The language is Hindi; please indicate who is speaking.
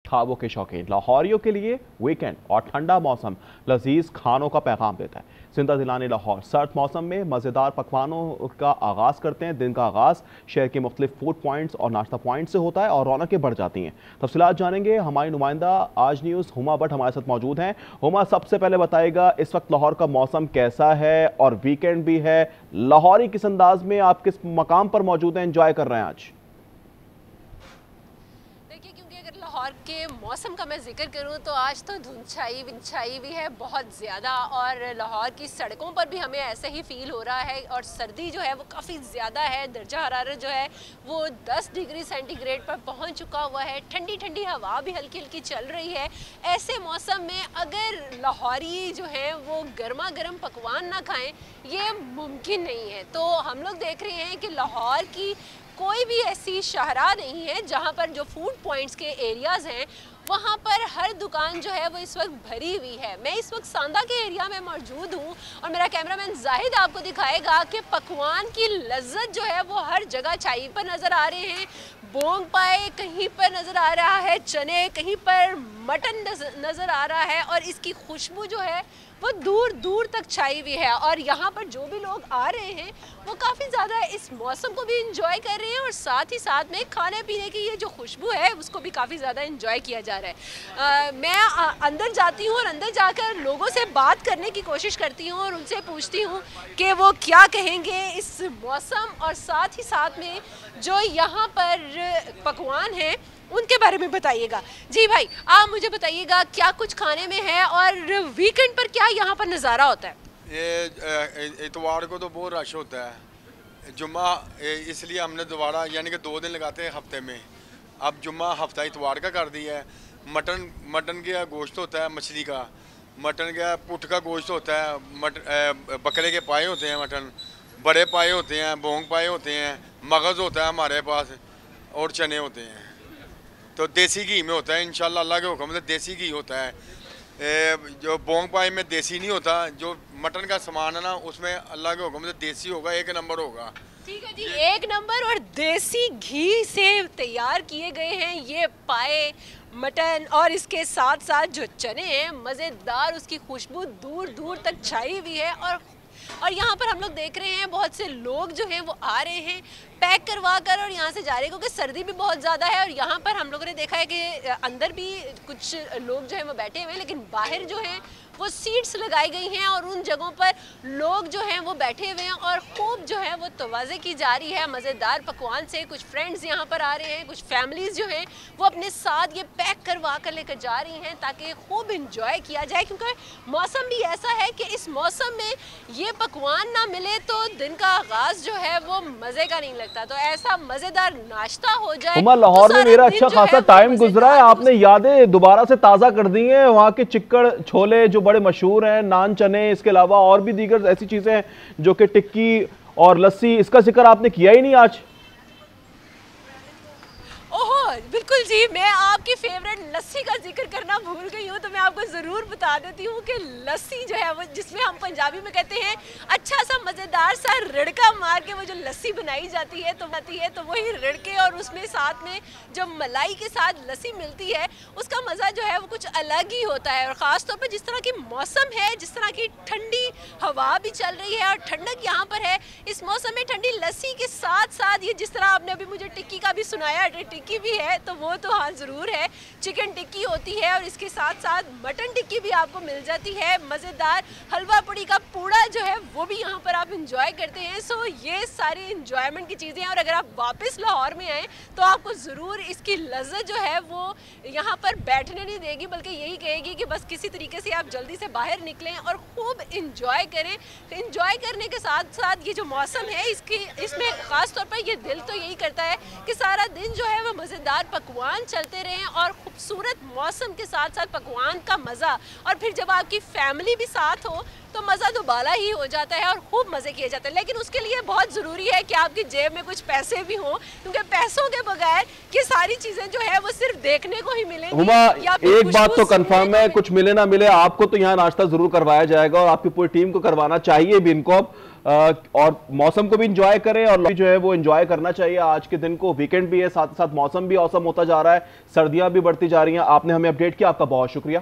Speaker 1: ख्वाबों के शौकीन लाहौरियों के लिए वीकेंड और ठंडा मौसम लजीज खानों का पैगाम देता है। जिंदा दिलाने लाहौर सर्द मौसम में मज़ेदार पकवानों का आगाज़ करते हैं। दिन का आगाज़ शहर के मुख्तलिफ फूड पॉइंट्स और नाश्ता पॉइंट से होता है और रौनकें बढ़ जाती हैं। तफसीलात जानेंगे, हमारी नुमाइंदा आज न्यूज़ हुमा भट्ट हमारे साथ मौजूद हैं। हुमा, सबसे पहले बताइएगा इस वक्त लाहौर का मौसम कैसा है और वीकेंड भी है, लाहौरी किस अंदाज में आप किस मकाम पर मौजूद हैं, एंजॉय कर रहे हैं आज?
Speaker 2: लाहौर के मौसम का मैं जिक्र करूं तो आज तो धुंध छाई भी है बहुत ज़्यादा, और लाहौर की सड़कों पर भी हमें ऐसे ही फील हो रहा है। और सर्दी जो है वो काफ़ी ज़्यादा है, दर्जा हरारत जो है वो 10 डिग्री सेंटीग्रेड पर पहुंच चुका हुआ है। ठंडी ठंडी हवा भी हल्की हल्की चल रही है। ऐसे मौसम में अगर लाहौरी जो है वो गर्मा गर्म पकवान ना खाएँ ये मुमकिन नहीं है। तो हम लोग देख रहे हैं कि लाहौर की कोई भी ऐसी शाहरा नहीं है जहाँ पर जो फूड पॉइंट्स के एरियाज़ हैं वहाँ पर हर दुकान जो है वो इस वक्त भरी हुई है। मैं इस वक्त सांदा के एरिया में मौजूद हूँ और मेरा कैमरामैन जाहिद आपको दिखाएगा कि पकवान की लज्जत जो है वो हर जगह चाय पर नज़र आ रहे हैं। बोंग पाए कहीं पर नज़र आ रहा है, चने कहीं पर मटन नज़र आ रहा है, और इसकी खुशबू जो है वो दूर दूर तक छाई हुई है। और यहाँ पर जो भी लोग आ रहे हैं वो काफ़ी ज़्यादा इस मौसम को भी इंजॉय कर रहे हैं और साथ ही साथ में खाने पीने की ये जो खुशबू है उसको भी काफ़ी ज़्यादा इंजॉय किया जा रहा है। मैं अंदर जाती हूँ और अंदर जाकर लोगों से बात करने की कोशिश करती हूँ और उनसे पूछती हूँ कि वो क्या कहेंगे इस मौसम और साथ ही साथ में जो यहाँ पर पकवान हैं उनके बारे में बताइएगा। जी भाई, आप मुझे बताइएगा क्या कुछ खाने में है और वीकेंड पर क्या यहाँ पर नज़ारा होता है?
Speaker 3: ये इतवार को तो बहुत रश होता है, जुम्मा इसलिए हमने दोबारा यानी कि 2 दिन लगाते हैं हफ्ते में। अब जुम्मा हफ्ता इतवार का कर दिया है। मटन का गोश्त होता है, मछली का, मटन का पुट का गोश्त होता है, बकरे के पाए होते हैं, मटन बड़े पाए होते हैं, बोंग पाए होते हैं, मगज़ होता है हमारे पास और चने होते हैं। तो देसी घी में होता है इंशाल्लाह, अल्लाह के हुक्म से देसी घी होता है। जो बोंग पाई में देसी नहीं होता, जो मटन का सामान है ना उसमें अल्लाह के हुक्म से देसी होगा, 1 नंबर होगा।
Speaker 2: ठीक है जी, 1 नंबर और देसी घी से तैयार किए गए हैं ये पाए मटन, और इसके साथ साथ जो चने हैं मज़ेदार, उसकी खुशबू दूर दूर तक छाई हुई है। और यहाँ पर हम लोग देख रहे हैं बहुत से लोग जो हैं वो आ रहे हैं पैक करवा कर और यहाँ से जा रहे हैं, क्योंकि सर्दी भी बहुत ज़्यादा है। और यहाँ पर हम लोगों ने देखा है कि अंदर भी कुछ लोग जो हैं वो बैठे हुए हैं, लेकिन बाहर जो हैं वो सीट्स लगाई गई हैं और उन जगहों पर लोग जो हैं वो बैठे हुए हैं और खूब जो है वो तवाज़े की जा रही है मज़ेदार पकवान से। कुछ फ्रेंड्स यहाँ पर आ रहे हैं, कुछ फैमिलीज़ जो हैं वो अपने साथ ये पैक करवा कर लेकर जा रही हैं ताकि खूब इंजॉय किया जाए, क्योंकि मौसम भी ऐसा है कि इस मौसम में ये पकवान ना मिले तो दिन का आगाज़ जो है वो मज़े का नहीं लगता। तो ऐसा मज़ेदार नाश्ता हो जाए।
Speaker 1: लाहौर में मेरा अच्छा खासा टाइम गुजरा है, आपने यादें दोबारा से ताज़ा कर दी हैं। वहाँ के चिक्कड़ छोले जो बड़े मशहूर हैं, नान चने, इसके अलावा और भी दीगर ऐसी चीजें हैं जो कि टिक्की और लस्सी, इसका जिक्र आपने किया ही नहीं आज।
Speaker 2: ओहो बिल्कुल जी, मैं आपकी फेवरेट लस्सी का जिक्र करना भूल गई हूँ। तो मैं आपको ज़रूर बता देती हूँ कि लस्सी जो है वो जिसमें हम पंजाबी में कहते हैं अच्छा सा मज़ेदार सा रिड़का मार के वो जो लस्सी बनाई जाती है तो वही रिड़के और उसमें साथ में जो मलाई के साथ लस्सी मिलती है उसका मज़ा जो है वो कुछ अलग ही होता है। और ख़ास तौर पर जिस तरह की मौसम है, जिस तरह की ठंडी हवा भी चल रही है और ठंडक यहाँ पर है, इस मौसम में ठंडी लस्सी के साथ साथ ये जिस तरह आपने अभी मुझे टिक्की का भी सुनाया, टिक्की भी है तो वो तो हाँ ज़रूर है, चिकन टिक्की होती है और इसके साथ साथ मटन टिक्की भी आपको मिल जाती है। मज़ेदार हलवा पूड़ी का पूड़ा जो है वो भी यहाँ पर आप इंजॉय करते हैं। सो ये सारी इंजॉयमेंट की चीज़ें हैं और अगर आप वापस लाहौर में आएँ तो आपको ज़रूर इसकी लज्जत जो है वो यहाँ पर बैठने नहीं देगी, बल्कि यही कहेगी कि बस किसी तरीके से आप जल्दी से बाहर निकलें और खूब इंजॉय करें। इंजॉय करने के साथ साथ ये जो मौसम है इसमें ख़ास तौर पर ये दिल तो यही करता है कि सारा दिन जो है वो मज़ेदार पकवान चलते रहें और खूबसूरत मौसम के साथ साथ पकवान का मज़ा, और फिर जब आपकी फैमिली भी साथ हो तो मज़ा दोबारा ही हो जाता है और खूब मज़े किए जाते हैं। लेकिन उसके लिए बहुत ज़रूरी है कि आपकी जेब में कुछ पैसे भी हों, क्योंकि पैसों के बगैर ये सारी चीज़ें जो है वो सिर्फ देखने को ही मिलेंगी।
Speaker 1: हुमा, एक बात तो कंफर्म है, कुछ मिले ना मिले आपको तो यहाँ नाश्ता जरूर करवाया जाएगा और आपकी पूरी टीम को करवाना चाहिए भी। इनको और मौसम को भी इंजॉय करें और जो है वो इंजॉय करना चाहिए आज के दिन को। वीकेंड भी है, साथ साथ मौसम भी औसम होता जा रहा है, सर्दियां भी बढ़ती जा रही हैं। आपने हमें अपडेट किया, आपका बहुत शुक्रिया।